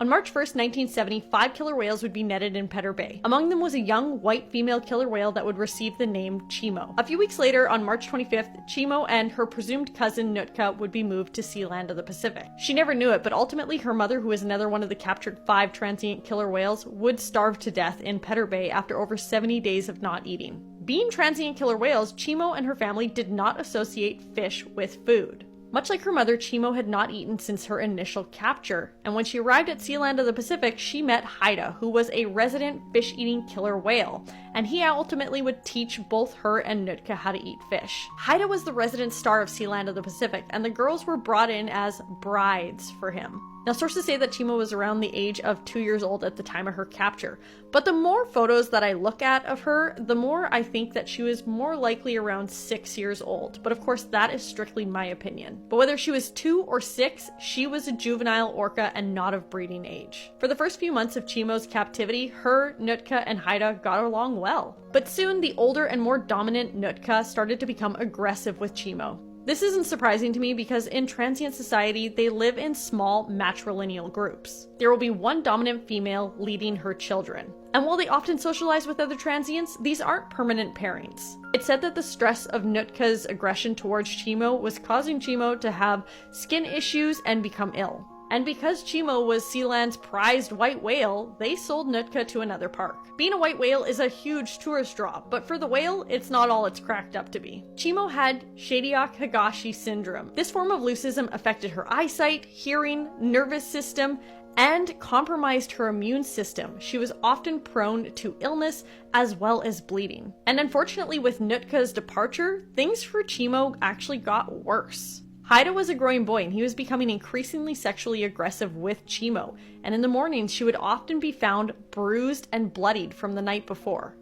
On March 1st, 1970, 5 killer whales would be netted in Pedder Bay. Among them was a young, white female killer whale that would receive the name Chimo. A few weeks later, on March 25th, Chimo and her presumed cousin Nootka would be moved to Sealand of the Pacific. She never knew it, but ultimately her mother, who was another one of the captured 5 transient killer whales, would starve to death in Pedder Bay after over 70 days of not eating. Being transient killer whales, Chimo and her family did not associate fish with food. Much like her mother, Chimo had not eaten since her initial capture, and when she arrived at Sealand of the Pacific, she met Haida, who was a resident fish-eating killer whale, and he ultimately would teach both her and Nootka how to eat fish. Haida was the resident star of Sealand of the Pacific, and the girls were brought in as brides for him. Now, sources say that Chimo was around the age of 2 years old at the time of her capture, but the more photos that I look at of her, the more I think that she was more likely around 6 years old. But of course, that is strictly my opinion. But whether she was 2 or 6, she was a juvenile orca and not of breeding age. For the first few months of Chimo's captivity, her, Nootka, and Haida got along well. But soon, the older and more dominant Nootka started to become aggressive with Chimo. This isn't surprising to me because in transient society, they live in small matrilineal groups. There will be one dominant female leading her children. And while they often socialize with other transients, these aren't permanent pairings. It's said that the stress of Nootka's aggression towards Chimo was causing Chimo to have skin issues and become ill. And because Chimo was Sealand's prized white whale, they sold Nootka to another park. Being a white whale is a huge tourist draw, but for the whale, it's not all it's cracked up to be. Chimo had Shediac-Higashi syndrome. This form of leucism affected her eyesight, hearing, nervous system, and compromised her immune system. She was often prone to illness as well as bleeding. And unfortunately, with Nootka's departure, things for Chimo actually got worse. Haida was a growing boy and he was becoming increasingly sexually aggressive with Chimo, and in the mornings she would often be found bruised and bloodied from the night before.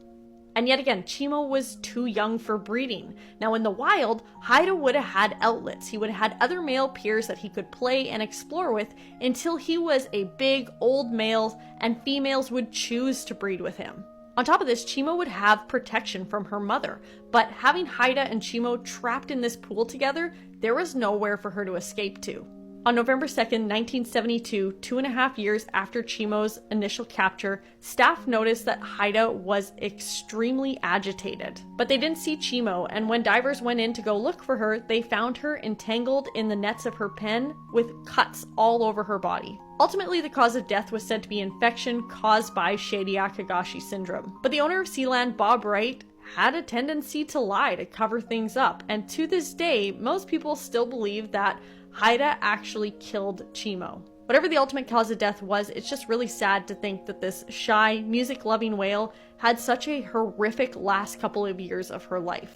And yet again, Chimo was too young for breeding. Now in the wild, Haida would have had outlets. He would have had other male peers that he could play and explore with until he was a big old male and females would choose to breed with him. On top of this, Chimo would have protection from her mother, but having Haida and Chimo trapped in this pool together, there was nowhere for her to escape to. On November 2nd, 1972, 2.5 years after Chimo's initial capture, staff noticed that Haida was extremely agitated. But they didn't see Chimo, and when divers went in to go look for her, they found her entangled in the nets of her pen with cuts all over her body. Ultimately, the cause of death was said to be infection caused by Shediac-Higashi syndrome. But the owner of Sealand, Bob Wright, had a tendency to lie to cover things up, and to this day, most people still believe that Haida actually killed Chimo. Whatever the ultimate cause of death was, it's just really sad to think that this shy, music-loving whale had such a horrific last couple of years of her life.